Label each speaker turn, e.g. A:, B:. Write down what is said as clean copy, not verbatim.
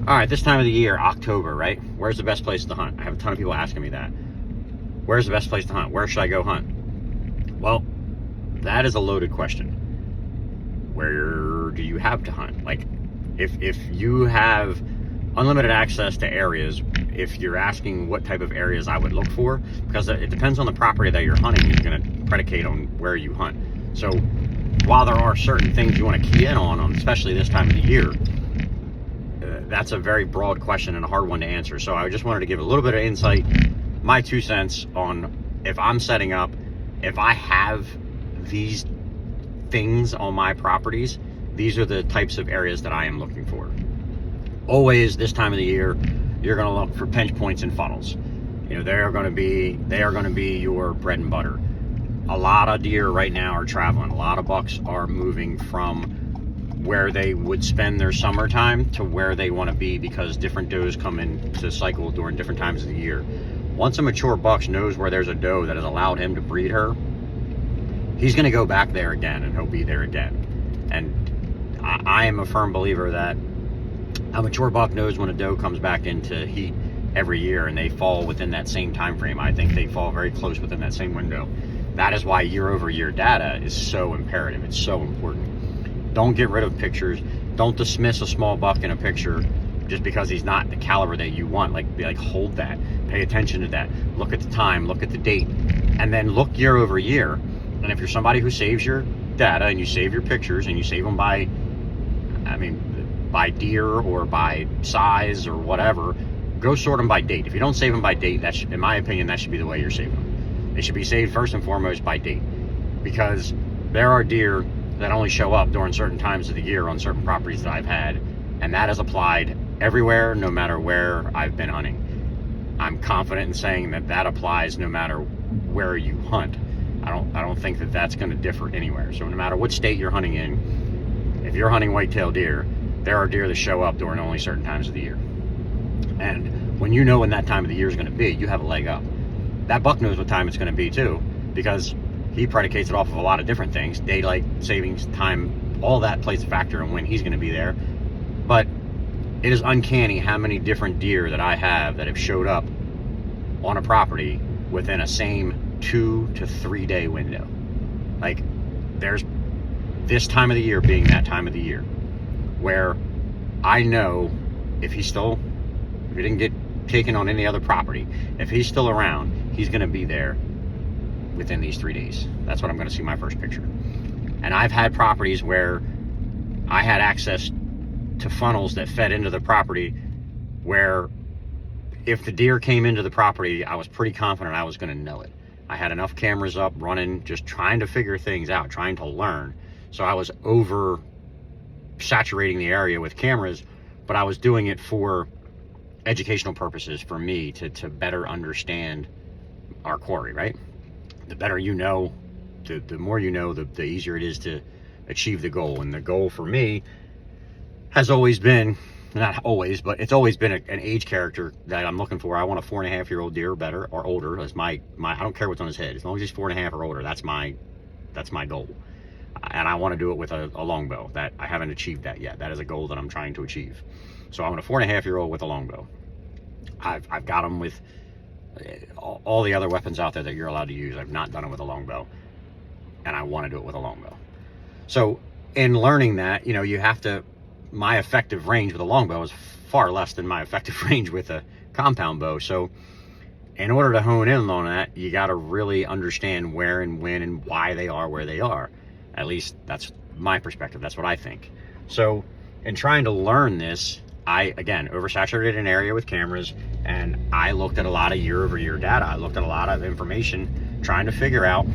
A: All right, this time of the year, October, right? Where's the best place to hunt? I have a ton of people asking me that. Where's the best place to hunt? Where should I go hunt? Well, that is a loaded question. Where do you have to hunt? Like, if you have unlimited access to areas, if you're asking what type of areas I would look for, because it depends on the property that you're hunting, is going to predicate on where you hunt. So while there are certain things you want to key in on, especially this time of the year, that's a very broad question and a hard one to answer. So I just wanted to give a little bit of insight, my 2 cents on if I'm setting up, if I have these things on my properties, these are the types of areas that I am looking for. Always this time of the year, you're going to look for pinch points and funnels. You know, they are going to be your bread and butter. A lot of deer right now are traveling. A lot of bucks are moving from where they would spend their summertime to where they want to be, because different does come into cycle during different times of the year. Once a mature buck knows where there's a doe that has allowed him to breed her, he's going to go back there again, and he'll be there again. And I am a firm believer that a mature buck knows when a doe comes back into heat every year, and they fall within that same time frame. I think they fall very close within that same window. That is why year-over-year data is so imperative. It's so important. Don't get rid of pictures. Don't dismiss a small buck in a picture just because he's not the caliber that you want. Like hold that. Pay attention to that. Look at the time. Look at the date. And then look year over year. And if you're somebody who saves your data and you save your pictures and you save them by deer or by size or whatever, go sort them by date. If you don't save them by date, that should, in my opinion, that should be the way you're saving them. They should be saved first and foremost by date, because there are deer that only show up during certain times of the year on certain properties that I've had, and that is applied everywhere, no matter where I've been hunting. I'm confident in saying that that applies no matter where you hunt. I don't think that that's going to differ anywhere. So no matter what state you're hunting in, if you're hunting whitetail deer, there are deer that show up during only certain times of the year. And when you know when that time of the year is going to be, you have a leg up. That buck knows what time it's going to be too, because he predicates it off of a lot of different things. Daylight savings, time, all that plays a factor in when he's going to be there. But it is uncanny how many different deer that I have that have showed up on a property within a same 2 to 3 day window. Like, there's this time of the year being that time of the year where I know if he didn't get taken on any other property, if he's still around, he's going to be there within these 3 days. That's when I'm going to see my first picture. And I've had properties where I had access to funnels that fed into the property, where if the deer came into the property, I was pretty confident I was going to know it. I had enough cameras up running, just trying to figure things out, trying to learn. So I was over saturating the area with cameras, but I was doing it for educational purposes, for me to better understand our quarry, right? The better you know, the more you know, the easier it is to achieve the goal. And the goal for me has always been, not always, but it's always been an age character that I'm looking for. I want a 4.5-year-old deer or better, or older. That's my I don't care what's on his head. As long as he's 4.5 or older, that's my goal. And I want to do it with a longbow. That I haven't achieved that yet. That is a goal that I'm trying to achieve. So I want a 4.5-year-old with a longbow. I've got them with all the other weapons out there that you're allowed to use. I've not done it with a longbow, and I want to do it with a longbow. So in learning that, you have to, my effective range with a longbow is far less than my effective range with a compound bow. So in order to hone in on that, you got to really understand where and when and why they are where they are. At least that's my perspective. That's what I think. So in trying to learn this, I, again, oversaturated an area with cameras, and I looked at a lot of year-over-year data. I looked at a lot of information trying to figure out